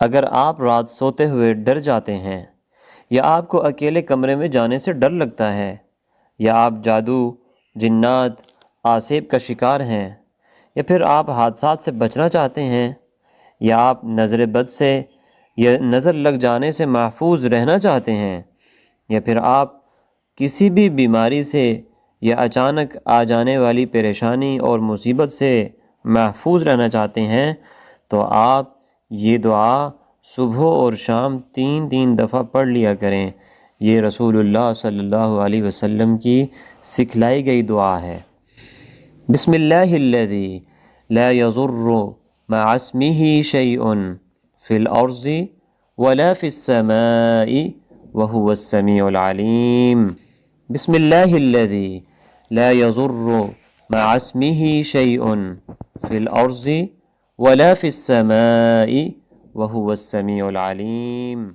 اگر آپ رات سوتے ہوئے ڈر جاتے ہیں، یا آپ کو اکیلے کمرے میں جانے سے ڈر لگتا ہے، یا آپ جادو، جنات، آسیب کا شکار ہیں، یا پھر آپ حادثات سے بچنا چاہتے ہیں، یا آپ نظر بد سے یا نظر لگ جانے سے محفوظ رہنا چاہتے ہیں، یا پھر آپ کسی بھی بیماری سے یا اچانک آ جانے والی پریشانی اور مصیبت سے محفوظ رہنا چاہتے ہیں، تو آپ یہ دعا صبح اور شام 3 دفعہ پڑھ لیا کریں۔ یہ رسول اللہ صلی اللہ علیہ وسلم کی سکھلائی گئی دعا ہے۔ بسم اللہ الذی لا یضر مع اسمہ شیء فی الارض ولا فی السماء وهو السمیع العلیم۔ بسم اللہ الذی لا یضر مع اسمہ شیء فی الارض ولا فی السماء وهو السمیع العلیم۔